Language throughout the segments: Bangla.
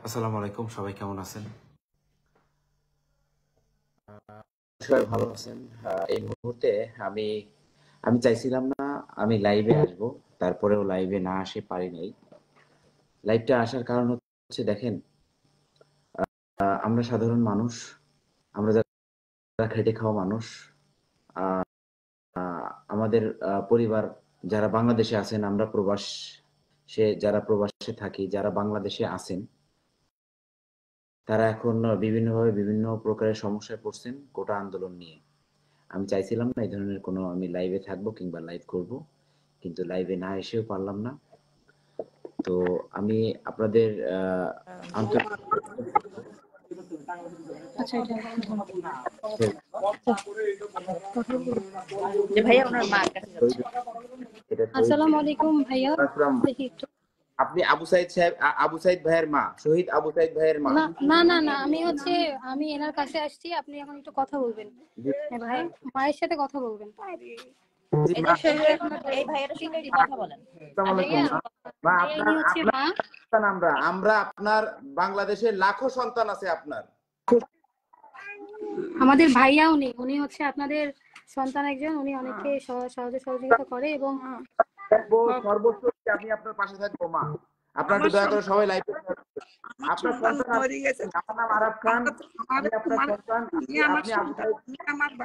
আসসালামু আলাইকুম, সবাই কেমন আছেন? সবাই ভালো আছেন। এই মুহূর্তে আমি আমি চাইছিলাম না আমি লাইভে আসব, তারপরেও লাইভে না আসে পারি নাই। লাইভটা আসার কারণ হচ্ছে দেখেন, আমরা সাধারণ মানুষ, আমরা যারা খেটে খাওয়া মানুষ, আহ, আমাদের পরিবার যারা বাংলাদেশে আছেন, আমরা যারা প্রবাসে থাকি, যারা বাংলাদেশে আছেন, তারা এখন বিভিন্নভাবে বিভিন্ন প্রকারের সমস্যায় পড়ছেন কোটা আন্দোলন নিয়ে। আমি চাইছিলাম না এই ধরনের কোনো আমি লাইভে থাকবো কিংবা লাইভ করব, কিন্তু লাইভে না এসেও পারলাম না। তো আমি আপনাদের আন্তরিক আচ্ছা এটা যে ভাইয়া ওনার মার কাছে যাচ্ছে। আসসালামু আলাইকুম ভাইয়া। আসসালাম। দেখি একটু। আপনি আবু সাইদ সাহেব, আবু সাইদ ভাইয়ের মা, শহীদ আবু সাইদ ভাইয়ের মা? না না না না, আমি এনার কাছে আসছি, আপনি এখন একটু কথা বলবেন। ভাই মায়ের সাথে কথা বলবেন। এই যে শহীদ এই ভাইয়ের সঙ্গে একটু কথা বলেন। ভাইয়া মা, ইনি হচ্ছে মা। আমরা আপনার বাংলাদেশের লাখো সন্তান আছে আপনার। আমাদের ভাইয়া উনি হচ্ছে আপনাদের সন্তান একজন, উনি অনেককে সহজে সহযোগিতা করে এবং সর্বস্ব আমি আপনার পাশে থাকবো মা। আপনার একটু দয়া করে সবাই লাইভ আপনার সন্তান মরে গেছে। আমার নাম আরাফ খান, আমি আপনার সন্তান, আপনি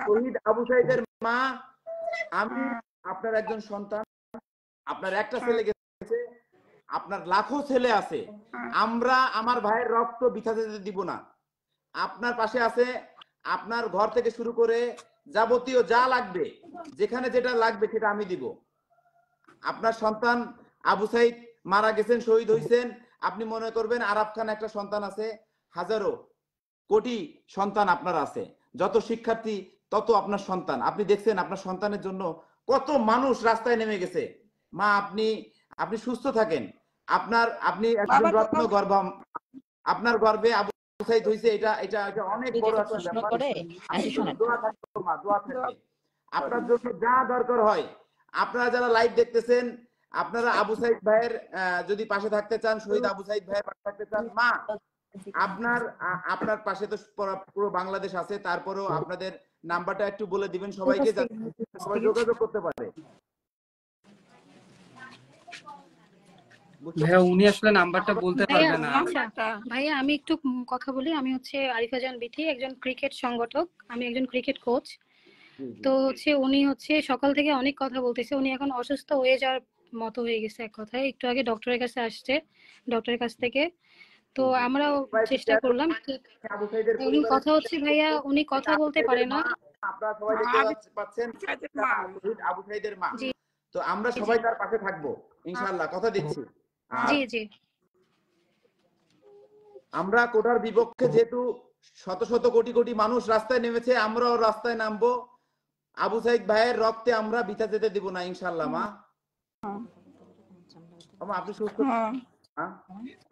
শহীদ আবু সাইদের মা। আমি আপনার একজন সন্তান। আপনার একটা ছেলে গেছে, আপনার লাখো ছেলে আছে। আমরা আমার ভাইয়ের রক্ত বৃথা যেতে দিব না। আপনার পাশে আছে, আপনার ঘর থেকে শুরু করে যাবতীয় যা লাগবে, যেখানে যেটা লাগবে সেটা আমি দিব। আপনার সন্তান আবু সাইদ মারা গেছেন, শহীদ হয়েছেন, আপনি মনে করবেন আরাফ খান একটা সন্তান আছে, হাজারো কোটি সন্তান আপনার আছে। যত শিক্ষার্থী তত আপনার সন্তান। আপনি দেখছেন আপনার সন্তানের জন্য কত মানুষ রাস্তায় নেমে গেছে। মা, আপনি সুস্থ থাকেন। আপনি একজন রত্ন গর্ভ, আপনার গর্ভে আবু সাইদ হয়েছে, এটা এটা এটা অনেক বড় একটা ব্যাপার। দোয়া থাকবে মা, দোয়া থাকবে। আপনার জন্য যা দরকার হয়, আপনারা যারা লাইভ দেখতেছেন, আপনারা আবু সাইদ ভাইয়ের যদি পাশে থাকতে চান, শহীদ আবু সাইদ ভাইয়ের পাশে থাকতে চান, মা আপনার পাশে তো পুরো বাংলাদেশ আছে, তারপরেও আপনাদের নাম্বারটা একটু বলে দিবেন সবাইকে, যাতে সবাই যোগাযোগ করতে পারে। ভাইয়া উনি আসলে নাম্বারটা বলতে পারবে না। আচ্ছা ভাইয়া, আমি একটু কথা বলি। আমি হচ্ছে আরিফা জান বিথি, একজন ক্রিকেট সংগঠক, আমি একজন ক্রিকেট কোচ। তো হচ্ছে উনি হচ্ছে সকাল থেকে অনেক কথা বলতেছে, উনি এখন অসুস্থ হয়ে যাওয়ার মতো হয়ে গেছে এক কথায়। একটু আগে ডক্টরের কাছে আসছে, ডক্টরের কাছ থেকে। তো আমরাও চেষ্টা করলাম। উনি কথা হচ্ছে ভাইয়া, উনি কথা বলতে পারে না। আপনারা সবাই দেখতে পাচ্ছেন আবু সাইদের মা। তো আমরা সবাই তার পাশে থাকবো ইনশাআল্লাহ, কথা দিচ্ছি। জি জি। আমরা কোটার বিপক্ষে, যেহেতু শত শত কোটি কোটি মানুষ রাস্তায় নেমেছে, আমরাও রাস্তায় নামবো। আবু সাইদ ভাইয়ের রক্তে আমরা বৃথা যেতে দিব না ইনশাআল্লাহ। মা, আপনি সুস্থ,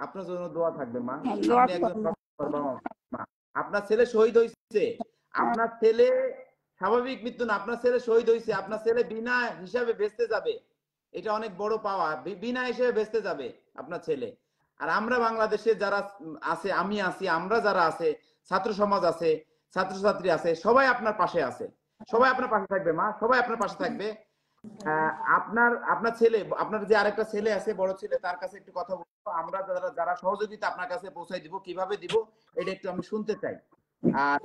আপনার জন্য দোয়া থাকবে মা। আপনি একজন মা, আপনার ছেলে শহীদ হয়েছে, আপনার ছেলে স্বাভাবিক মৃত্যু না, আপনার ছেলে শহীদ হয়েছে, আপনার ছেলে বিনা হিসাবে বেঁচতে যাবে। এটা অনেক বড় পাওয়া, বিনা হিসেবে বেঁচতে যাবে আপনার ছেলে। আর আমরা বাংলাদেশে যারা আছে, আমি আছি, আমরা যারা আছে, ছাত্র সমাজ আছে, ছাত্রছাত্রী আছে, সবাই আপনার পাশে আছে, সবাই আপনার পাশে থাকবে মা, সবাই আপনার পাশে থাকবে। আপনার ছেলে, আপনার যে আরেকটা ছেলে আছে, বড় ছেলে, তার কাছে একটু কথা বলবো। আমরা যারা সহযোগিতা আপনার কাছে পৌঁছাই দিব, কিভাবে দিব এটা একটু আমি শুনতে চাই। আর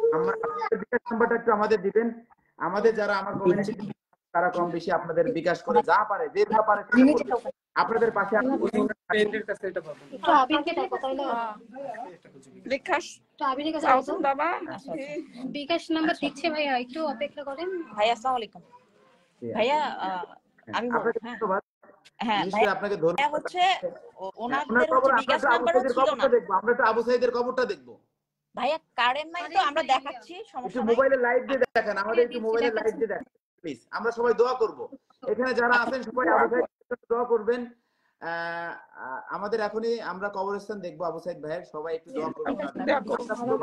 বিকাশ নাম্বারটা একটু আমাদের দিবেন। আমাদের যারা আমার কমিউনিটি, তারা কম বেশি আপনাদের বিকাশ করে যা পারে, যে যা পারে আপনাদের পাশে বিকাশ নাম্বার দিচ্ছে ভাইয়া, একটু অপেক্ষা করেন। ভাইয়া আসসালামু আলাইকুম। ভাইয়া আমি হ্যাঁ ভাইয়া, আপনাকে ধন্যবাদ। হচ্ছে ওনাদের হচ্ছে বিকাশ নাম্বারও ছিল না। আমরা তো আবু সাইদের কবরটা দেখবো। ভাইয়া কারেন্ট নাই তো, আমরা দেখাচ্ছি, সমস্যা নাই। মোবাইলে লাইভ দিয়ে দেখেন, আমাদের একটু মোবাইলে লাইভ দিয়ে দেখেন প্লিজ। আমরা সবাই দোয়া করব, এখানে যারা আছেন সবাই আবু সাইদ দোয়া করবেন। আমাদের এখনই আমরা কবরস্থান দেখবো আবু সাইদ ভাইয়ের, সবাই একটু দোয়া করবেন।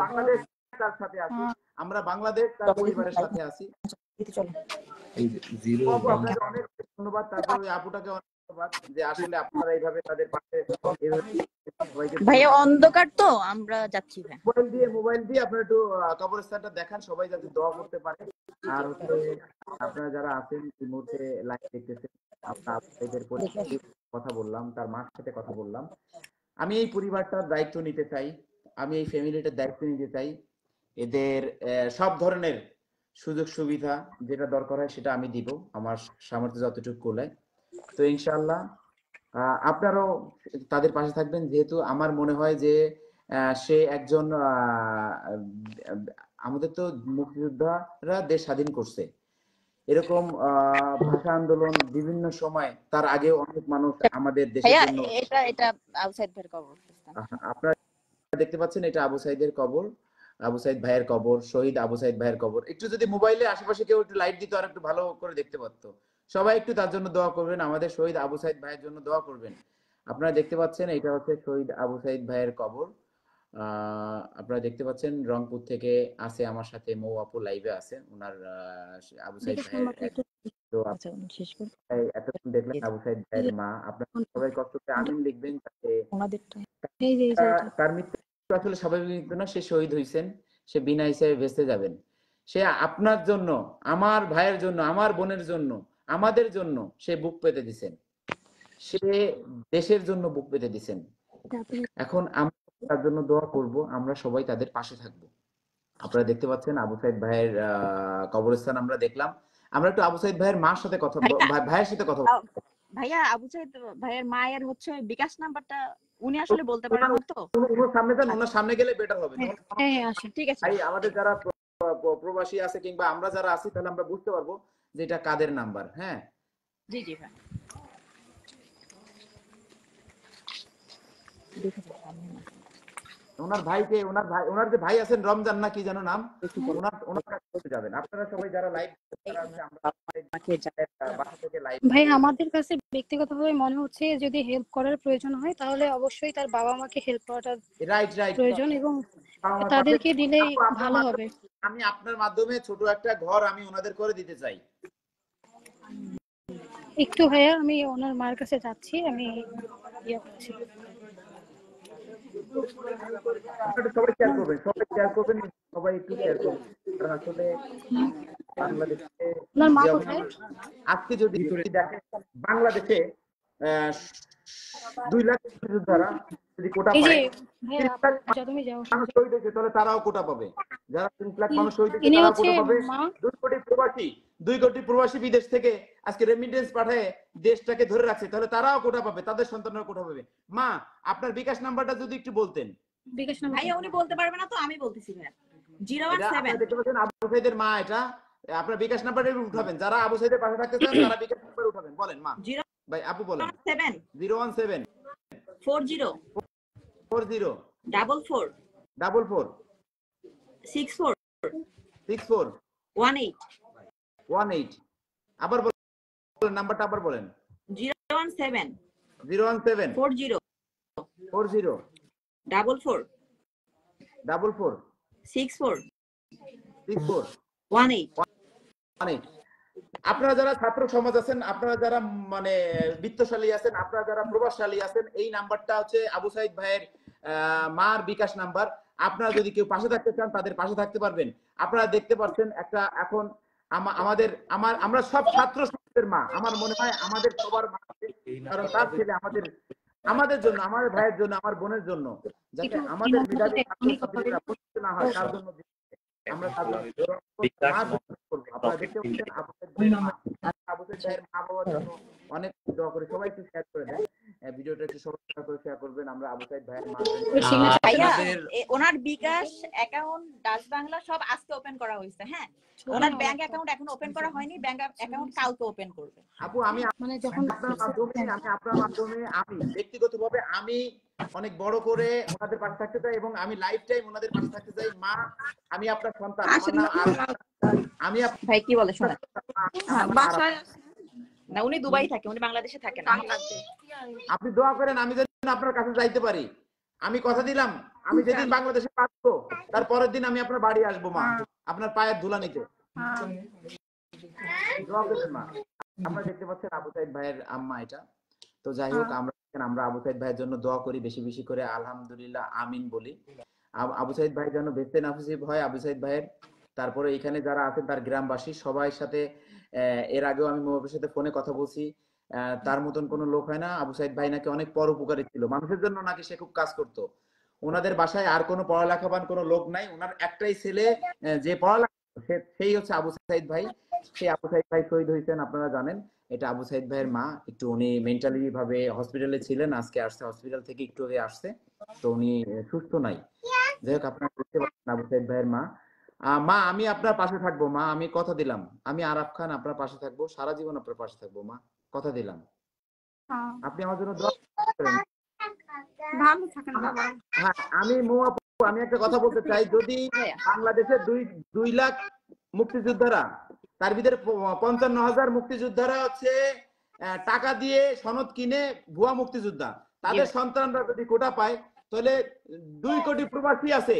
বাংলাদেশ তার সাথে আছি, আমরা বাংলাদেশ তার পরিবারের সাথে আছি। অনেক ধন্যবাদ। তারপর ওই আপুটাকে অনেক ধন্যবাদ যে আসলে আপনারা এইভাবে তাদের পাশে ভাইয়া অন্ধকার তো আমরা যাচ্ছি ভাই। মোবাইল দিয়ে আপনারা একটু কবরস্থানটা দেখান, সবাই যাতে দোয়া করতে পারে। আর হচ্ছে আপনারা যারা আছেন এই মুহূর্তে লাইভ দেখতেছেন, আমরা আপনাদের কথা বললাম, তার মার সাথে কথা বললাম। আমি এই পরিবারটার দায়িত্ব নিতে চাই, আমি এই ফ্যামিলিটার দায়িত্ব নিতে চাই। এদের সব ধরনের সুযোগ সুবিধা যেটা দরকার হয় সেটা আমি দিব, আমার সামর্থ্য যতটুকু কোলায়। তো ইনশাআল্লাহ আপনারাও তাদের পাশে থাকবেন, যেহেতু আমার মনে হয় যে সে একজন আমাদের তো মুক্তিযোদ্ধারা দেশ স্বাধীন করছে, এরকম ভাষা আন্দোলন বিভিন্ন সময় তার আগেও অনেক মানুষ আমাদের দেশের জন্য। এটা আবু সাইদ ভাইয়ের কবর। আপনারা দেখতে পাচ্ছেন এটা আবু সাইদের কবর, আবু সাইদ ভাইয়ের কবর, শহীদ আবু সাইদ ভাইয়ের কবর। একটু যদি মোবাইলে আশেপাশে কেউ একটু লাইট দিত আর একটু ভালো করে দেখতে পারতো। সবাই একটু তার জন্য দোয়া করবেন, আমাদের শহীদ আবু সাইদ ভাইয়ের জন্য দোয়া করবেন। আপনারা দেখতে পাচ্ছেন এটা হচ্ছে শহীদ আবু সাইদ ভাইয়ের কবর। আপনারা দেখতে পাচ্ছেন রংপুর থেকে আছে আমার সাথে মৌ আপু লাইভে আছে, ওনার আবু সাইদ ভাইয়ের। তো এতক্ষণ দেখলেন আবু সাইদ ভাইয়ের মা। আপনারা সবাই কষ্ট করে আমিন লিখবেন, যাতে তার মৃত্যু আসলে স্বাভাবিক না, সে শহীদ হয়েছেন, সে বিনা হিসেবে ভেসে যাবেন। সে আপনার জন্য, আমার ভাইয়ের জন্য, আমার বোনের জন্য, আমাদের জন্য সে বুক পেতে দিছেন, সে দেশের জন্য বুক পেতে দিছেন। এখন আমরা তার জন্য দোয়া করব, আমরা সবাই তাদের পাশে থাকব। আপনারা দেখতে পাচ্ছেন আবু সাইদ ভাইয়ের কবরস্থান আমরা দেখলাম। আমরা একটু আবু সাইদ ভাইয়ের মার সাথে কথা, ভাইয়ের সাথে কথা বলবো। ভাইয়া আবু সাইদ ভাইয়ের মায়ের হচ্ছে বিকাশ নাম্বারটা উনি আসলে বলতে পারেন না তো। ওনার সামনে যান, ওনার সামনে গেলে বেটার হবে। হ্যাঁ আসুন, ঠিক আছে। ভাই আমাদের যারা প্রবাসী আছে কিংবা আমরা যারা আছি, তাহলে আমরা বুঝতে পারবো যে এটা কাদের নাম্বার। হ্যাঁ জি জি ভাই। ওনার ভাইকে, ওনার যে ভাই আছেন রমজান না কি যেন নাম, ওনার কাছে যাবেন। আপনারা সবাই যারা লাইভ ভাই আমাদের কাছে ব্যক্তিগতভাবে মনে হচ্ছে যদি হেল্প করার প্রয়োজন হয় তাহলে অবশ্যই তার বাবা মাকে হেল্প করাটা প্রয়োজন, এবং তাদেরকে দিলেই ভালো হবে। আমি আপনার মাধ্যমে ছোট একটা ঘর আমি ওনাদের করে দিতে চাই। একটু ভাইয়া আমি ওনার মার কাছে যাচ্ছি, আমি ইয়ে করছি। আপনারা সবাই শেয়ার করবেন, সবাই একটু শেয়ার করবেন। কারণ আসলে বাংলাদেশে আজকে যদি দেখেন, বাংলাদেশে 2 লাখ মুক্তিযোদ্ধারা যদি কোটা পায়, মানুষ শহীদ হয়েছে, তাহলে তারাও কোটা পাবে। যারা 30 লাখ মানুষ শহীদ হয়েছে তারাও কোটা পাবে। 2 কোটি প্রবাসী বিদেশ থেকে আজকে রেমিটেন্স পাঠায় দেশটাকে ধরে রাখছে, তাহলে তারাও কোটা পাবে, তাদের সন্তানরা কোটা পাবে। মা আপনার বিকাশ নাম্বারটা যদি একটু বলতেন। বিকাশ নাম্বার ভাইয়া উনি বলতে পারবে না তো আমি বলতেছি ভাইয়া। 017 দেখতে পাচ্ছেন আবু সাইদের মা, এটা আপনার বিকাশ নাম্বারটা উঠাবেন। যারা আবু সাইদের পাশে থাকতে চান তারা বিকাশ নাম্বার উঠাবেন। বলেন মা। ভাই আপু বলেন। 017 40 40 44 44 64 64 18 আবার বলেন নাম্বারটা, আবার বলেন। 017 40 44 64 18। আপনারা যারা ছাত্র সমাজ আছেন, আপনারা যারা মানে বিত্তশালী আছেন, আপনারা যারা প্রভাবশালী আছেন, এই নাম্বারটা হচ্ছে আবু সাইদ ভাইয়ের মার বিকাশ নাম্বার। আপনারা যদি কেউ পাশে থাকতে চান তাদের পাশে থাকতে পারবেন। আপনারা দেখতে পাচ্ছেন একটা এখন আমরা সব ছাত্র সমাজের মা, আমার মনে হয় আমাদের সবার মা, কারণ তার ছেলে আমাদের জন্য, আমাদের ভাইয়ের জন্য, আমার বোনের জন্য, যাতে আমাদের মেধাবী ছাত্রছাত্রীরা বঞ্চিত না হয় তার জন্য আমরা আপনারা দেখতে পাচ্ছেন আবু সাইদ ভাইয়ের মা বাবার জন্য অনেক দোয়া করি। সবাই একটু শেয়ার করে দেন ভিডিওটা, একটু সবাই করে শেয়ার করবেন। আমরা আবু সাইদ ভাইয়ের মা ওনার বিকাশ অ্যাকাউন্ট ডাচ বাংলা সব আজকে ওপেন করা হয়েছে। হ্যাঁ ওনার ব্যাংক অ্যাকাউন্ট এখন ওপেন করা হয়নি, ব্যাংক অ্যাকাউন্ট কালকে ওপেন করবে। আপু আমি মানে যখন আপনার মাধ্যমে আমি ব্যক্তিগতভাবে আমি অনেক বড় করে ওনাদের পাশে থাকতে চাই, এবং আমি লাইফ টাইম ওনাদের পাশে থাকতে চাই। মা আমি আপনার সন্তান, আমার নাম আমি ভাই কি বলে শোনা বাসায় না, উনি দুবাই থাকে, উনি বাংলাদেশে থাকে না। আপনি দোয়া করেন আমি যেন আপনার কাছে যাইতে পারি। আমি কথা দিলাম আমি যেদিন বাংলাদেশে আসবো তার পরের দিন আমি আপনার বাড়ি আসবো মা, আপনার পায়ের ধুলা নিতে। দোয়া করেন মা। আপনারা দেখতে পাচ্ছেন আবু সাইদ ভাইয়ের আম্মা এটা। তো যাই হোক, আমরা আবু সাইদ ভাইয়ের জন্য দোয়া করি, বেশি বেশি করে আলহামদুলিল্লাহ আমিন বলি। আবু সাইদ ভাই যেন বেস্তে নাফিসিব হয় আবু সাইদ ভাইয়ের। তারপরে এখানে যারা আছেন তার গ্রামবাসী সবাই সাথে, এর আগেও আমি মোবাইলের সাথে ফোনে কথা বলছি, তার মতন কোনো লোক হয় না। আবু সাইদ ভাই নাকি অনেক পরোপকারী ছিল, মানুষের জন্য নাকি সে খুব কাজ করতো। ওনাদের বাসায় আর কোনো পড়ালেখাবান কোনো লোক নাই, ওনার একটাই ছেলে যে পড়ালেখা, সেই হচ্ছে আবু সাইদ ভাই। সেই আবু সাইদ ভাই শহীদ হয়েছেন, আপনারা জানেন। এটা আবু সাইদ ভাইয়ের মা, একটু উনি মেন্টালি ভাবে হসপিটালে ছিলেন, আজকে আসছে হসপিটাল থেকে, একটু আগে আসছে, তো উনি সুস্থ নাই। যাই হোক, আপনারা বুঝতে পারছেন আবু সাইদ ভাইয়ের মা। মা, আমি আপনার পাশে থাকবো মা, আমি কথা দিলাম, আমি আরাফ খান আপনার পাশে থাকবো, সারা জীবন আপনার পাশে থাকবো মা, কথা দিলাম। আপনি আমার জন্য দোয়া করেন। ভালো থাকেন বাবা। হ্যাঁ, আমি একটা কথা বলতে চাই, যদি বাংলাদেশের 2 লাখ মুক্তিযোদ্ধারা, তার ভিতরে 55,000 মুক্তিযোদ্ধারা হচ্ছে টাকা দিয়ে সনদ কিনে ভুয়া মুক্তিযোদ্ধা, তাদের সন্তানরা যদি কোটা পায়, তাহলে 2 কোটি প্রবাসী আছে,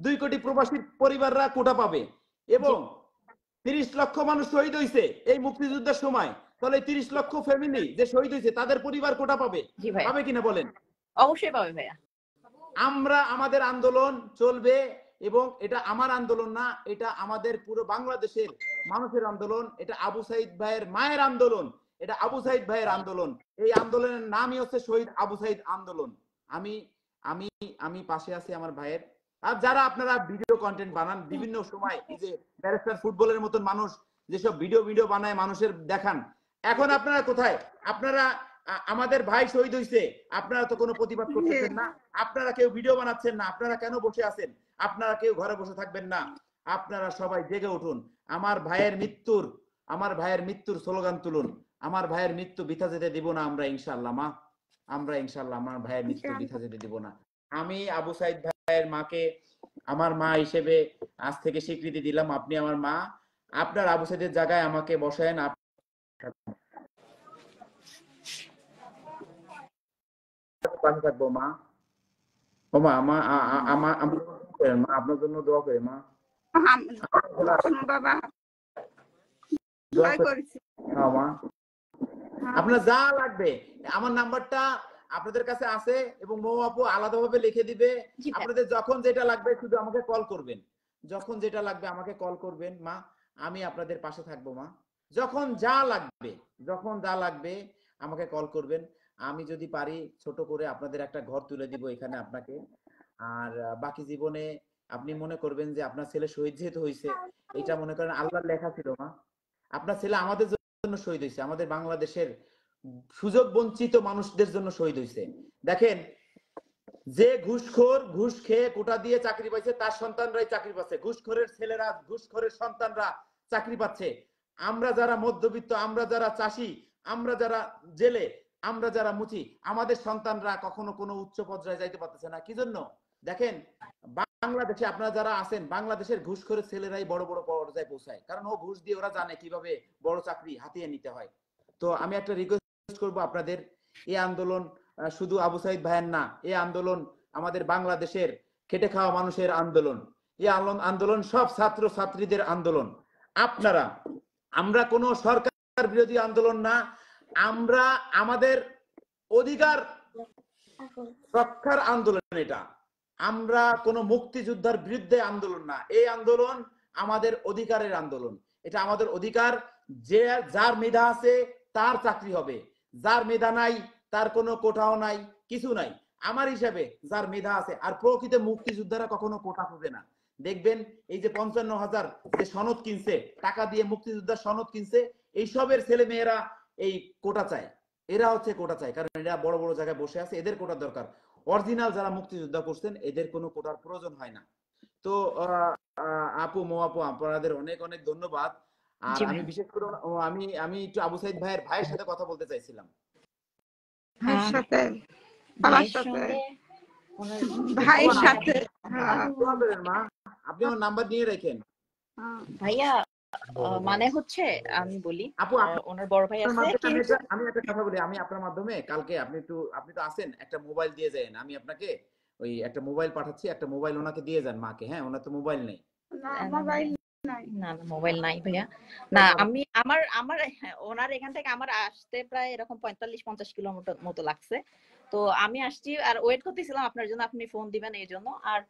2 কোটি প্রবাসী পরিবাররা কোটা পাবে। এবং 30 লক্ষ মানুষ শহীদ হয়েছে এই মুক্তিযুদ্ধের সময়, তাহলে 30 লক্ষ ফ্যামিলি যে শহীদ হয়েছে তাদের পরিবার কোটা পাবে, পাবে কিনা বলেন? অবশ্যই পাবে ভাইয়া। আমাদের আন্দোলন চলবে, এবং এটা আমার আন্দোলন না, এটা আমাদের পুরো বাংলাদেশের মানুষের আন্দোলন, এটা আবু সাইদ ভাইয়ের মায়ের আন্দোলন, এটা আবু সাইদ ভাইয়ের আন্দোলন। এই আন্দোলনের নামই হচ্ছে শহীদ আবু সাইদ আন্দোলন। আমি আমি আমি পাশে আছি আমার ভাইয়ের। আর যারা আপনারা ভিডিও কন্টেন্ট বানান বিভিন্ন সময়, এই যে ব্যারিস্টার ফুটবলের মতন মানুষ যেসব ভিডিও বানায় মানুষের দেখান, এখন আপনারা কোথায়? আপনারা আমাদের ভাই শহীদ হয়েছে, আপনারা তো কোনো প্রতিবাদ করতেছেন না, আপনারা কেউ ভিডিও বানাচ্ছেন না, আপনারা কেন বসে আছেন? আপনারা কেউ ঘরে বসে থাকবেন না, আপনারা সবাই জেগে উঠুন। আমার ভাইয়ের মৃত্যুর স্লোগান তুলুন, আমার ভাইয়ের মৃত্যু বৃথা যেতে দিব না আমরা ইনশাআল্লাহ মা, আমরা ইনশাআল্লাহ আমার ভাইয়ের মৃত্যু বৃথা যেতে দিব না। আমি আবু সাইদ ভাইয়ের মাকে আমার মা হিসেবে আজ থেকে স্বীকৃতি দিলাম, আপনি আমার মা, আপনার আবু সাইদের জায়গায় আমাকে বসায়েন। পাশে থাকবো মা। ও মা, আপনার জন্য দোয়া করে মা, বাবা মা। আপনার যা লাগবে আমার নাম্বারটা আপনাদের কাছে আছে, এবং মৌ আপু আলাদাভাবে লিখে দিবে। আপনাদের যখন যেটা লাগবে শুধু আমাকে কল করবেন, যখন যেটা লাগবে আমাকে কল করবেন মা, আমি আপনাদের পাশে থাকবো মা। যখন যা লাগবে আমাকে কল করবেন। আমি যদি পারি ছোট করে আপনাদের একটা ঘর তুলে দিব এখানে আপনাকে। আর বাকি জীবনে আপনি মনে করবেন যে আপনার ছেলে শহীদ যেহেতু হয়েছে, এটা মনে করেন আল্লাহর লেখা ছিল মা। আপনার ছেলে আমাদের জন্য শহীদ হয়েছে, আমাদের বাংলাদেশের সুযোগ বঞ্চিত মানুষদের জন্য শহীদ হয়েছে। দেখেন, যে ঘুষ খেয়ে কোটা দিয়ে চাকরি পাইছে তার সন্তানরাই চাকরি পাচ্ছে, ঘুষখোরের ছেলেরা, ঘুষখোরের সন্তানরা চাকরি পাচ্ছে। আমরা যারা মধ্যবিত্ত, আমরা যারা চাষি, আমরা যারা জেলে, আমরা যারা মুচি, আমাদের সন্তানরা কখনো কোনো উচ্চ পর্যায়ে যাইতে পারতেছে না। কি জন্য? দেখেন, বাংলাদেশে আপনারা যারা আছেন, বাংলাদেশের ঘুষখোরের ছেলেরাই বড় বড় পর্যায়ে পৌঁছায়, কারণ ও ঘুষ দিয়ে ওরা জানে কিভাবে বড় চাকরি হাতিয়ে নিতে হয়। তো আমি একটা রিকোয়েস্ট করবো আপনাদের, এই আন্দোলন শুধু আবু সাইদ ভাইয়ের না, এই আন্দোলন আমাদের বাংলাদেশের খেটে খাওয়া মানুষের আন্দোলন, এই আন্দোলন সব ছাত্র ছাত্রীদের আন্দোলন। আমরা কোনো সরকার বিরোধী আন্দোলন না, আমরা আমাদের অধিকার রক্ষার আন্দোলন। এটা আমরা কোনো মুক্তিযোদ্ধার বিরুদ্ধে আন্দোলন না, এই আন্দোলন আমাদের অধিকারের আন্দোলন। এটা আমাদের অধিকার, যে যার মেধা আছে তার চাকরি হবে, যার মেধা নাই তার কোনো কোটাও নাই, কিছু নাই। আমার হিসাবে যার মেধা আছে, আর প্রকৃত মুক্তিযোদ্ধারা কখনো কোটা খুঁজে না। দেখবেন এই যে 55,000 যে সনদ কিনছে, টাকা দিয়ে মুক্তিযোদ্ধার সনদ কিনছে, এইসবের ছেলে মেয়েরা এই কোটা চায়, এরা হচ্ছে কোটা চায়, কারণ এরা বড় বড় জায়গায় বসে আছে, এদের কোটার দরকার। অরিজিনাল যারা মুক্তিযোদ্ধা করছেন এদের কোনো কোটার প্রয়োজন হয় না। তো আপু, মৌ আপু, আপনাদের অনেক অনেক ধন্যবাদ। আর আমি বিশেষ করে আমি একটু আবু সাইদ ভাইয়ের সাথে কথা বলতে চাইছিলাম। ভাইয়ের সাথে মা, আপনি আমার নাম্বার নিয়ে রাখেন ভাইয়া। মানে হচ্ছে আমি বলি, আপু, ওনার বড় ভাই আছে। আমি একটা কথা বলি, আমি আপনার মাধ্যমে কালকে আপনি তো আছেন, একটা মোবাইল দিয়ে যান, আমি আপনাকে ওই একটা মোবাইল পাঠাচ্ছি, একটা মোবাইল ওনাকে দিয়ে যান মাকে। হ্যাঁ, ওনার তো মোবাইল নেই। না না না মোবাইল নাই ভাইয়া। না আমি আমার আমার ওনার এখান থেকে আমার আসতে প্রায় এরকম 45-50 কিলোমিটার মতো লাগছে। তো আমি আসছি আর ওয়েট করতেছিলাম আপনার জন্য, আপনি ফোন দিবেন এই জন্য। আর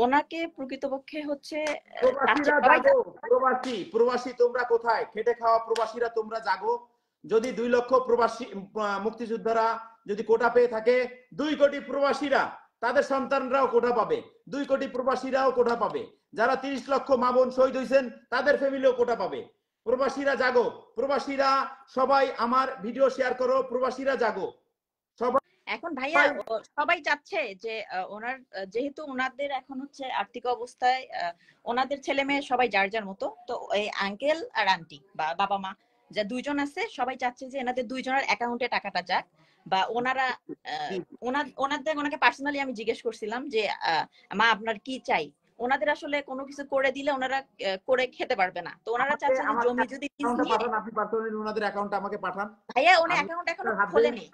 ওনাকে প্রকৃতপক্ষে হচ্ছে প্রবাসীরা জাগো, প্রবাসী তোমরা কোথায়? খেটে খাওয়া প্রবাসীরা তোমরা জাগো। যদি 2 লক্ষ প্রবাসী মুক্তিযোদ্ধারা যদি কোটা পেয়ে থাকে, 2 কোটি প্রবাসীরা তাদের সন্তানরাও কোটা পাবে, 2 কোটি প্রবাসীরাও কোটা পাবে। যারা 30 লক্ষ মা বোন শহীদ হয়েছেন তাদের ফ্যামিলিও কোটা পাবে। প্রবাসীরা জাগো, প্রবাসীরা সবাই আমার ভিডিও শেয়ার করো, প্রবাসীরা জাগো সবাই। এখন ভাইয়া সবাই চাচ্ছে যে ওনার যেহেতু ওনাদের এখন হচ্ছে আর্থিক অবস্থায় ওনাদের ছেলে মেয়ে সবাই যার যার মতো, তো এই আঙ্কেল আর আন্টি বা বাবা মা যা 2 জন আছে সবাই চাচ্ছে যে এনাদের 2 জনের অ্যাকাউন্টে টাকাটা যাক, বা ওনারা ওনাকে পার্সোনালি আমি জিজ্ঞেস করছিলাম যে মা আপনার কি চাই। ওনাদের আসলে কোনো কিছু করে দিলে ওনারা করে খেতে পারবে না, তো ওনারা চাচ্ছে যে জমি যদি আপনি পার্সোনালি ওনাদের অ্যাকাউন্টে আমাকে পাঠান। ভাইয়া উনি অ্যাকাউন্ট এখনো খোলেনি,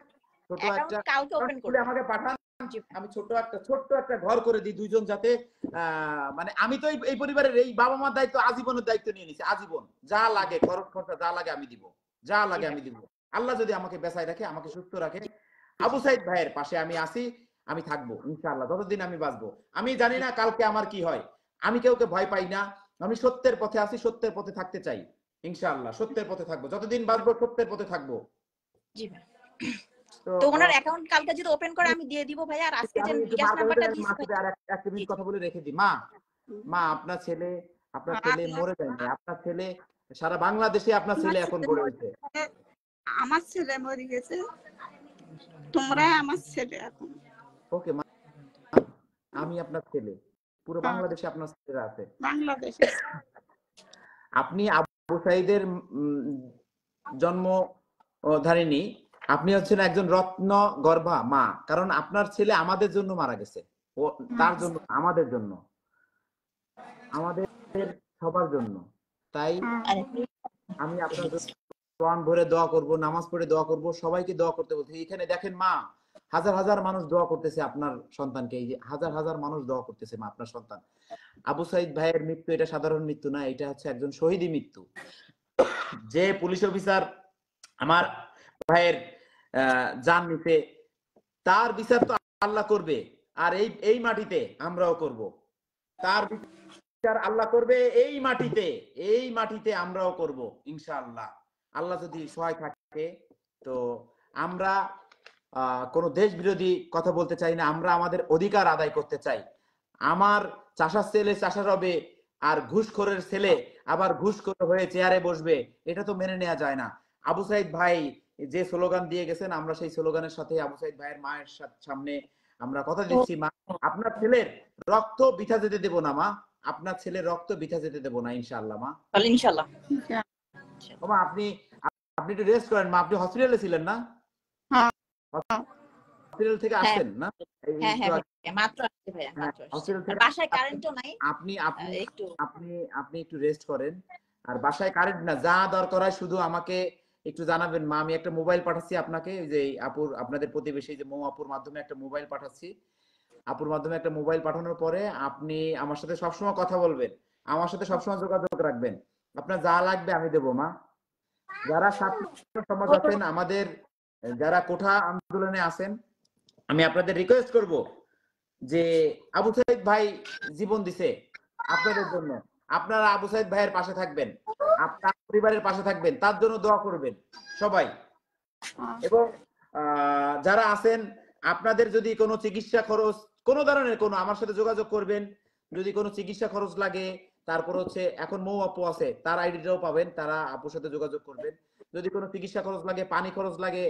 ছোট অ্যাকাউন্ট একটা কালকে ওপেন করবে, আমাকে পাঠান। আমি ছোট একটা ঘর করে দিই 2 জন, যাতে মানে আমি তো এই পরিবারের এই বাবা মার দায়িত্ব আজীবনের দায়িত্ব নিয়ে নিছি। আজীবন যা লাগে খরচ খরচা যা লাগে আমি দিব, যা লাগে আমি দিব। আল্লাহ যদি আমাকে বেঁচায় রাখে, আমাকে সুস্থ রাখে, আবু সাইদ ভাইয়ের পাশে আমি আছি, আমি থাকবো ইনশাআল্লাহ যতদিন আমি বাঁচবো। আমি জানি না কালকে আমার কি হয়, আমি কাউকে ভয় পাই না। আমি সত্যের পথে আছি, সত্যের পথে থাকতে চাই ইনশাআল্লাহ। সত্যের পথে থাকবো, যতদিন বাঁচবো সত্যের পথে থাকবো। জি ভাই। তো ওনার অ্যাকাউন্ট কালকে যদি ওপেন করে আমি দিয়ে দিব ভাই। আর আজকে যে বিকাশ নাম্বারটা দিয়েছি ভাই, আর একটা মিনিট কথা বলে রেখে দিই। মা আপনার ছেলে মরে যায়নি, আপনার ছেলে সারা বাংলাদেশে আপনার ছেলে এখন গড়ে উঠছে। আমার ছেলে মরে গেছে, তোমরা আমার ছেলে এখন। ওকে মা, আমি আপনার ছেলে, পুরো বাংলাদেশে আপনার ছেলেরা আছে। বাংলাদেশে আপনি আবু সাইদের জন্মধারিণী, আপনি হচ্ছেন একজন রত্ন গর্ভা মা, কারণ আপনার ছেলে আমাদের জন্য মারা গেছে। ও তার জন্য, আমাদের জন্য, আমাদের সবার জন্য। তাই আমি আপনার প্রাণ ভরে দোয়া করব, নামাজ পড়ে দোয়া করব, সবাইকে দোয়া করতে বলছি। এখানে দেখেন মা, হাজার হাজার মানুষ দোয়া করতেছে আপনার সন্তানকে, এই যে হাজার হাজার মানুষ দোয়া করতেছে মা আপনার সন্তান। আবু সাইদ ভাইয়ের মৃত্যু এটা সাধারণ মৃত্যু না, এটা হচ্ছে একজন শহীদী মৃত্যু। যে পুলিশ অফিসার আমার ভাইয়ের জান নিতে, তার বিচার তো আল্লাহ করবে, আর এই মাটিতে আমরাও করব। তার বিচার আল্লাহ করবে এই মাটিতে আমরাও করব ইনশাআল্লাহ। আল্লাহ যদি সহায় থাকে তো আমরা কোনো দেশ বিরোধী কথা বলতে চাই না, আমরা আমাদের অধিকার আদায় করতে চাই। আমার চাষার ছেলে চাষার হবে, আর ঘুষখোরের ছেলে আবার ঘুষখোর হয়ে চেয়ারে বসবে, এটা তো মেনে নেওয়া যায় না। আবু সাইদ ভাই যে স্লোগান দিয়ে গেছেন, আমরা সেই স্লোগানের সাথে আবু সাইদ ভাইয়ের মায়ের সামনে আমরা কথা দিচ্ছি, মা আপনার ছেলের রক্ত বৃথা যেতে দেব না মা, আপনার ছেলের রক্ত বৃথা যেতে দেব না ইনশাআল্লাহ মা, ইনশাআল্লাহ। মা আপনি একটু রেস্ট করেন মা, আপনি হসপিটালে ছিলেন না? হসপিটাল থেকে আসছেন না? হ্যাঁ হ্যাঁ মাত্র আসছে ভাইয়া, মাত্র আসছে। বাসায় কারেন্টও নাই, আপনি একটু রেস্ট করেন। আর বাসায় কারেন্ট না, যা দরকার হয় শুধু আমাকে একটু জানাবেন মা। আমি একটা মোবাইল পাঠাচ্ছি আপনাকে, যে আপুর আপনাদের প্রতিবেশী যে মৌ আপুর মাধ্যমে একটা মোবাইল পাঠাচ্ছি। আপুর মাধ্যমে একটা মোবাইল পাঠানোর পরে আপনি আমার সাথে সবসময় কথা বলবেন, আমার সাথে সবসময় যোগাযোগ রাখবেন। আপনার যা লাগবে আমি দেবো মা। যারা ছাত্র সমাজ আছেন, আমাদের যারা কোঠা আন্দোলনে আছেন, আমি আপনাদের রিকোয়েস্ট করব যে আবু সাইদ ভাই জীবন দিছে আপনাদের জন্য, আপনারা আবু সাইদ ভাইয়ের পাশে থাকবেন, আপনার পরিবারের পাশে থাকবেন, তার জন্য দোয়া করবেন সবাই। এবং যারা আছেন, আপনাদের যদি কোনো চিকিৎসা খরচ কোনো ধরনের কোনো, আমার সাথে যোগাযোগ করবেন। যদি কোনো চিকিৎসা খরচ লাগে, তারপর হচ্ছে এখন মৌ আপু আছে, তার আইডিটাও পাবেন, তারা আপুর সাথে যোগাযোগ করবেন। যদি কোনো চিকিৎসা খরচ লাগে, পানি খরচ লাগে,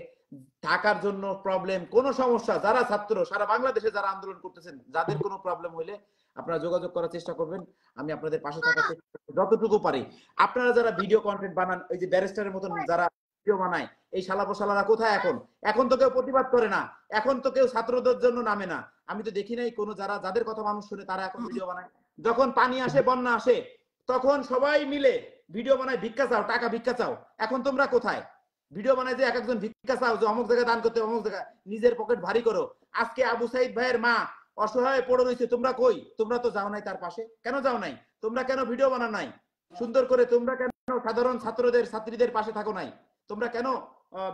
থাকার জন্য প্রবলেম, কোনো সমস্যা, যারা ছাত্র সারা বাংলাদেশে যারা আন্দোলন করতেছেন, যাদের কোনো প্রবলেম হইলে আপনারা যোগাযোগ করার চেষ্টা করবেন। আমি আপনাদের পাশে থাকার চেষ্টা করব যতটুকু পারি। আপনারা যারা ভিডিও কন্টেন্ট বানান, ওই যে ব্যারিস্টারের মতন যারা ভিডিও বানায়, এই শালা কোথায়? এখন তো কেউ প্রতিবাদ করে না, এখন তো কেউ ছাত্রদের জন্য নামে না। আমি তো দেখি নাই কোনো যাদের কথা মানুষ শুনে তারা এখন ভিডিও বানায়। যখন পানি আসে, বন্যা আসে, তখন সবাই মিলে ভিডিও বানায়, ভিক্ষা চাও, টাকা ভিক্ষা চাও। এখন তোমরা কোথায়? ভিডিও বানায় যে এক একজন ভিক্ষা চাও, যে অমুক জায়গায় দান করতে, অমুক জায়গায়, নিজের পকেট ভারী করো। আজকে আবু সাইদ ভাইয়ের মা অসহায় পড়ে রয়েছে, তোমরা কই? তোমরা তো যাও নাই তার পাশে, কেন যাও নাই? তোমরা কেন ভিডিও বানান নাই? সুন্দর করে তোমরা কেন সাধারণ ছাত্রীদের পাশে থাকো নাই? তোমরা কেন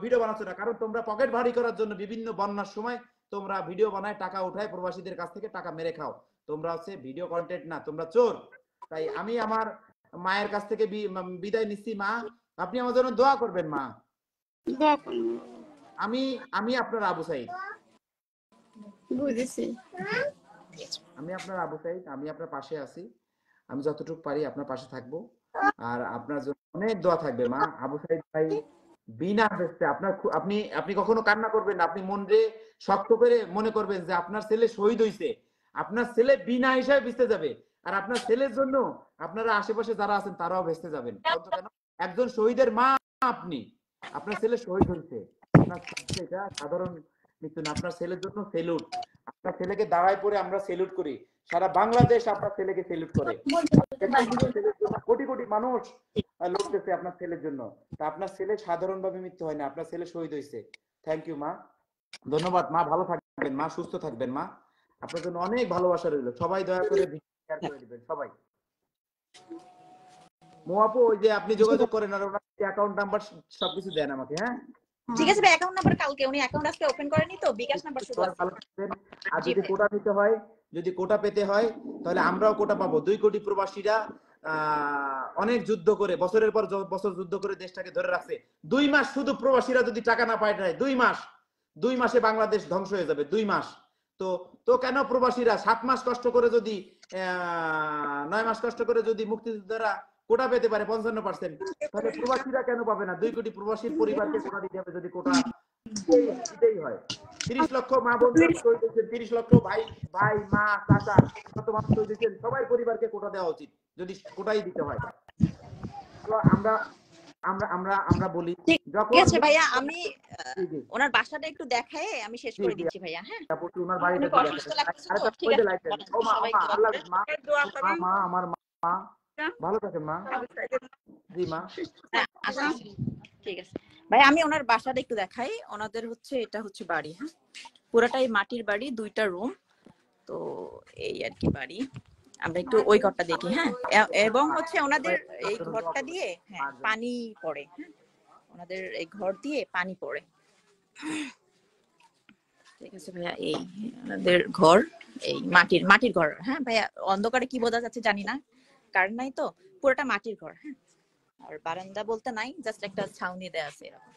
ভিডিও বানাচ্ছ না? কারণ তোমরা পকেট ভারী করার জন্য বিভিন্ন বন্যার সময় তোমরা ভিডিও বানায়, টাকা উঠায়, প্রবাসীদের কাছ থেকে টাকা মেরে খাও। তোমরা হচ্ছে ভিডিও কন্টেন্ট না, তোমরা চোর। তাই আমি আমার মায়ের কাছ থেকে বিদায় নিচ্ছি। মা, আপনি আমার জন্য দোয়া করবেন মা। দোয়া করুন। আমি আপনার আবু সাইদ। বুঝেছি। আমি আপনার আবু সাইদ, আমি আপনার পাশে আছি। আমি যতটুকু পারি আপনার পাশে থাকবো। আর আপনার জন্য অনেক দোয়া থাকবে মা। আবু সাইদ ভাই বিনা বেস্তে আপনি কখনো কান্না করবেন না। আপনি মনে শক্ত করে মনে করবেন যে আপনার ছেলে শহীদ হয়েছে, আপনার ছেলে বিনা হিসাবে বেঁচতে যাবে। আর আপনার ছেলের জন্য আপনারা আশেপাশে যারা আছেন তারাও বেঁচতে যাবেন। কেন? একজন শহীদের মা আপনি। আপনার ছেলে শহীদ হয়েছে, আপনার এটা সাধারণ মৃত্যু না। আপনার ছেলের জন্য সেলুট। আপনার ছেলেকে দাঁড়ায় পড়ে আমরা সেলুট করি। সারা বাংলাদেশ আপনার ছেলেকে সেলুট করে। কোটি কোটি মানুষ লড়তেছে আপনার ছেলের জন্য। তা আপনার ছেলে সাধারণভাবে মৃত্যু হয় না, আপনার ছেলে শহীদ হয়েছে। থ্যাংক ইউ মা, ধন্যবাদ মা। ভালো থাকবেন মা, সুস্থ থাকবেন মা। আপনার জন্য অনেক ভালোবাসা রইল। সবাই দয়া করে শেয়ার করে দিবেন সবাই। মোয়াপু, ওই যে আপনি যোগাযোগ করেন আর ওনার অ্যাকাউন্ট নাম্বার সবকিছু দেন আমাকে। হ্যাঁ ঠিক আছে ভাই, অ্যাকাউন্ট নাম্বার কালকে উনি অ্যাকাউন্ট আজকে ওপেন করেনি তো, বিকাশ নাম্বার শুধু আছে। আর যদি কোটা নিতে হয়, যদি কোটা পেতে হয়, তাহলে আমরাও কোটা পাবো। 2 কোটি প্রবাসীরা অনেক যুদ্ধ করে, বছরের পর বছর যুদ্ধ করে দেশটাকে ধরে রাখছে। 2 মাস শুধু প্রবাসীরা যদি টাকা না পায়, 2 মাসে বাংলাদেশ ধ্বংস হয়ে যাবে। 2 মাস তো কেন প্রবাসীরা 7 মাস কষ্ট করে যদি 9 মাস কষ্ট করে যদি মুক্তিযোদ্ধারা কোটা পেতে পারে 55%, তাহলে প্রবাসীরা কেন পাবে না? 2 কোটি প্রবাসীর পরিবারকে কোটা দিতে হবে যদি কোটা দিতেই হয়। 30 লক্ষ মা বোন শহীদ হয়েছেন, 30 লক্ষ ভাই মা চাচা কত মানুষ শহীদ হয়েছেন, সবাই পরিবারকে কোটা দেওয়া উচিত যদি কোটাই দিতে হয়। তো আমরা বলি ঠিক আছে ভাইয়া, আমি ওনার বাসাটা একটু দেখায় আমি শেষ করে দিচ্ছি ভাইয়া। হ্যাঁ, ওনার বাড়িতে অসুস্থ লাগছে তো, ঠিক আছে। মা, আমার মা ভালো থাকেন মা। জি মা। আচ্ছা ঠিক আছে ভাই, আমি ওনার বাসাটা একটু দেখাই। ওনাদের হচ্ছে এটা হচ্ছে বাড়ি। হ্যাঁ, পুরাটাই মাটির বাড়ি, 2টা রুম। তো এই আর কি বাড়ি। আমরা একটু ওই ঘরটা দেখি। হ্যাঁ, এবং হচ্ছে ওনাদের এই ঘরটা দিয়ে পানি পড়ে। হ্যাঁ, ওনাদের এই ঘর দিয়ে পানি পড়ে। ঠিক আছে ভাইয়া, এই ওনাদের ঘর, এই মাটির ঘর। হ্যাঁ ভাইয়া, অন্ধকারে কি বোঝা যাচ্ছে জানি না, কারণ নাই তো। পুরোটা মাটির ঘর। হ্যাঁ, আর বারান্দা বলতে নাই, জাস্ট একটা ছাউনি দেয়া আছে এরকম।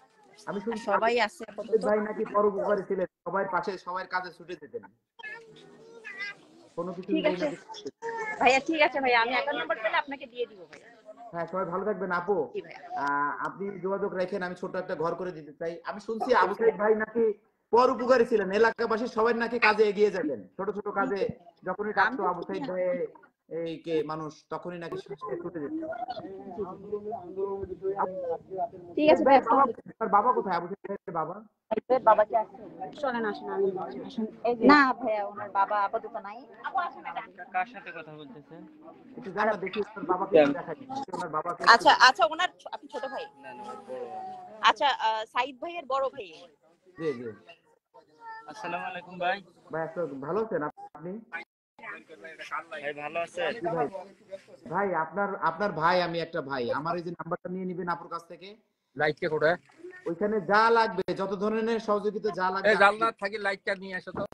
আমি শুনছি সবাই আছে আপাতত। ভাই নাকি পরোপকারী ছিলেন, সবার পাশে সবার কাজে ছুটে যেতেন। কোনো কিছু ঠিক আছে ভাইয়া, ঠিক আছে ভাইয়া, আমি অ্যাকাউন্ট নাম্বার পেলে আপনাকে দিয়ে দিব ভাইয়া। হ্যাঁ, সবাই ভালো থাকবেন আপু। আপনি যোগাযোগ রাখেন, আমি ছোট একটা ঘর করে দিতে চাই। আমি শুনছি আবু সাইদ ভাই নাকি পরোপকারী ছিলেন, এলাকাবাসী সবাই নাকি কাজে এগিয়ে যেতেন। ছোট ছোট কাজে যখনই ডাকতো আবু সাইদ ভাই এই কে মানুষ, তখনই নাকি ছুটে যেত। ঠিক আছে ভাই। আপনার বাবা কোথায়? আবু সাইদের বাবা? বাবা কি আছে? চলেন, আসেন। আমি না ভাইয়া, ওনার বাবা আপাতত নাই। কার সাথে কথা বলতেছেন? একটু জানা দেখি ওনার বাবাকে দেখাই। ওনার বাবাকে আচ্ছা, ওনার আপনি ছোট ভাই? আচ্ছা, সাইদ ভাইয়ের বড় ভাই। জি জি। আসসালামু আলাইকুম ভাই। ভাই ভালো আছেন আপনি? ভাই ভালো আছেন? ভাই আপনার ভাই, আমি একটা ভাই। আমার এই যে নাম্বারটা নিয়ে নিবেন আপুর কাছ থেকে। লাইটটা কোথায়? ওইখানে যা লাগবে, যত ধরনের সহযোগিতা যা লাগবে, এই জালনাত থাকি লাইটটা নিয়ে আসো তো।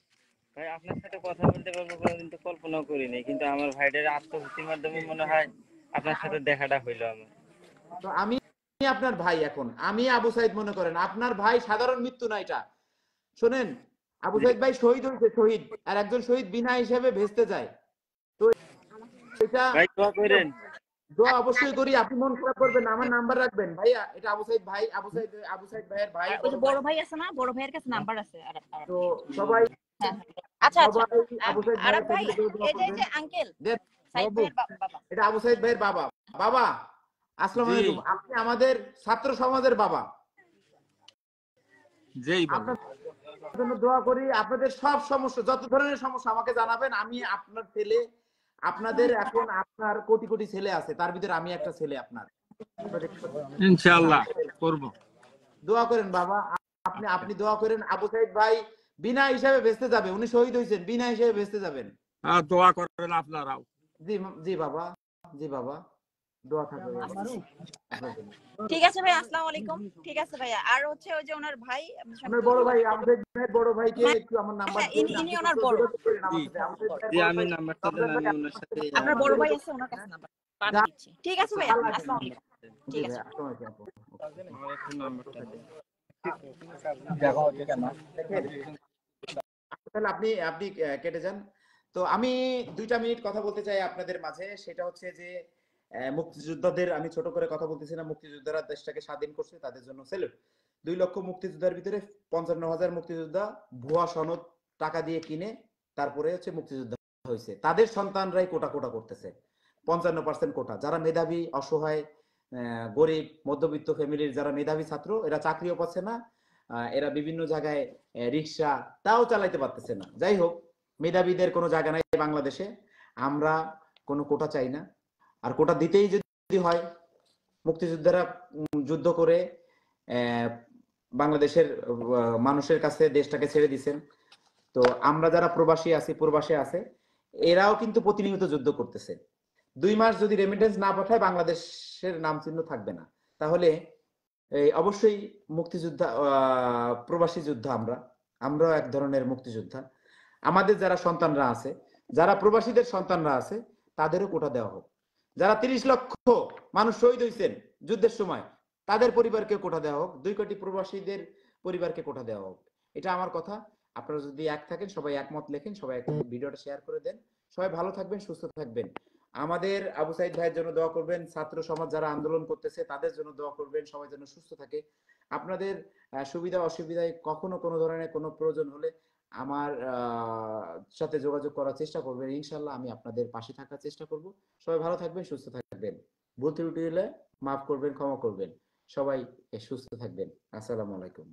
ভাই আপনার সাথে কথা বলতে পারবো কোনোদিন তো কল্পনাও করিনি, কিন্তু আমার ভাইদের আত্মভূতির মাধ্যমে মনে হয় আপনার সাথে দেখাটা হইলো আমার। তো আমি আপনার ভাই। এখন আমি আবু সাইদ মনে করেন আপনার ভাই। সাধারণ মৃত্যু না এটা। শোনেন, আবু সাইদ ভাই শহীদ হয়েছে, শহীদ। আর একজন শহীদ বিনা হিসেবে ভেস্তে যায়। তো এটা ভাই দোয়া করেন। দোয়া অবশ্যই করি। আপনি মন খারাপ করবেন না, আমার নাম্বার রাখবেন ভাইয়া। এটা আবু সাইদ ভাই, আবু সাইদ ভাইয়ের ভাই। ওই যে বড় ভাই আছে না, বড় ভাইয়ের কাছে নাম্বার আছে। তো সবাই আচ্ছা আরব ভাই, এই যে আঙ্কেল সাইদ ভাইয়ের বাবা। এটা আবু সাইদ ভাইয়ের বাবা। বাবা আসসালামু আলাইকুম। আপনি আমাদের ছাত্র সমাজের বাবা। যেই বাবা, আপনার জন্য দোয়া করি। আপনাদের সব সমস্যা, যত ধরনের সমস্যা আমাকে জানাবেন। আমি আপনার ছেলে, আপনাদের এখন আপনার কোটি কোটি ছেলে আছে, তার ভিতরে আমি একটা ছেলে আপনার। ইনশাআল্লাহ করব। দোয়া করেন বাবা। আপনি দোয়া করেন। আবু সাইদ ভাই বিনা হিসাবে ভেস্তে যাবে। উনি শহীদ হয়েছেন, বিনা হিসাবে ভেস্তে যাবেন। দোয়া করেন আপনারাও। জি জি বাবা, জি বাবা। দোয়া থাকবে আপনার জন্য। ঠিক আছে ভাই, আসসালামু আলাইকুম। ঠিক আছে ভাইয়া। আর হচ্ছে ওই যে ওনার ভাই আপনার বড় ভাই আমাদের বড় ভাইকে একটু আমার নাম্বার হ্যাঁ, দিন, ইনি আপনি ওনার একটু বড়। যোগাযোগ করেন আমার জি সাথে। আমাদের জি, বড় আমি ভাই নাম্বারটা রমজান দেন, ভাই আমি আপনার ওনার সাথে আপনার বড় ভাই আছে, ওনার কাছে নাম্বার পাঠিয়ে দিচ্ছি। ঠিক আছে ভাইয়া, আসসালামু আলাইকুম। জি ঠিক ভাই, আছে। আসসালামু আলাইকুম আপু। আমার একটু নাম্বারটা দেন। দেখেন, তাহলে আপনি আপনি কেটে যান। তো আমি 2টা মিনিট কথা বলতে চাই আপনাদের মাঝে। সেটা হচ্ছে যে মুক্তিযোদ্ধাদের আমি ছোট করে কথা বলতেছি না, মুক্তিযোদ্ধারা দেশটাকে স্বাধীন করছে, তাদের জন্য স্যালুট। 2 লক্ষ মুক্তিযোদ্ধার ভিতরে 55,000 মুক্তিযোদ্ধা ভুয়া সনদ টাকা দিয়ে কিনে তারপরে হচ্ছে মুক্তিযোদ্ধা হয়েছে। তাদের সন্তানরাই কোটা কোটা করতেছে, 55% কোটা। যারা মেধাবী, অসহায়, গরিব, মধ্যবিত্ত ফ্যামিলির যারা মেধাবী ছাত্র, এরা চাকরিও পাচ্ছে না, এরা বিভিন্ন জায়গায় রিক্সা তাও চালাইতে পারতেছে না। যাই হোক, মেধাবীদের কোনো জায়গা নাই বাংলাদেশে। আমরা কোনো কোটা চাই না। আর কোটা দিতেই যদি হয়, মুক্তিযোদ্ধারা যুদ্ধ করে বাংলাদেশের মানুষের কাছে দেশটাকে ছেড়ে দিছেন। তো আমরা যারা প্রবাসী আছি, প্রবাসে আছে, এরাও কিন্তু প্রতিনিয়ত যুদ্ধ করতেছে। 2 মাস যদি রেমিটেন্স না পাঠায়, বাংলাদেশের নাম চিহ্ন থাকবে না। তাহলে এই অবশ্যই মুক্তিযোদ্ধা, প্রবাসী যোদ্ধা আমরাও এক ধরনের মুক্তিযোদ্ধা। আমাদের যারা সন্তানরা আছে, যারা প্রবাসীদের সন্তানরা আছে, তাদেরও কোটা দেওয়া হোক। যারা 30 লক্ষ মানুষ শহীদ হয়েছেন যুদ্ধের সময়, তাদের পরিবারকে কোটা দেওয়া হোক। 2 কোটি প্রবাসীদের পরিবারকে কোটা দেওয়া হোক। এটা আমার কথা। আপনারা যদি এক থাকেন, সবাই একমত লেখেন, সবাই ভিডিওটা শেয়ার করে দেন। সবাই ভালো থাকবেন, সুস্থ থাকবেন। আমাদের আবু সাইদ ভাইয়ের জন্য দোয়া করবেন। ছাত্র সমাজ যারা আন্দোলন করতেছে তাদের জন্য দোয়া করবেন। সবাই যেন সুস্থ থাকে। আপনাদের সুবিধা অসুবিধায় কখনো কোনো ধরনের কোনো প্রয়োজন হলে আমার সাথে যোগাযোগ করার চেষ্টা করবেন। ইনশাল্লাহ আমি আপনাদের পাশে থাকার চেষ্টা করব। সবাই ভালো থাকবেন, সুস্থ থাকবেন। ভুল ত্রুটি হলে মাফ করবেন, ক্ষমা করবেন। সবাই সুস্থ থাকবেন। আসসালামু আলাইকুম।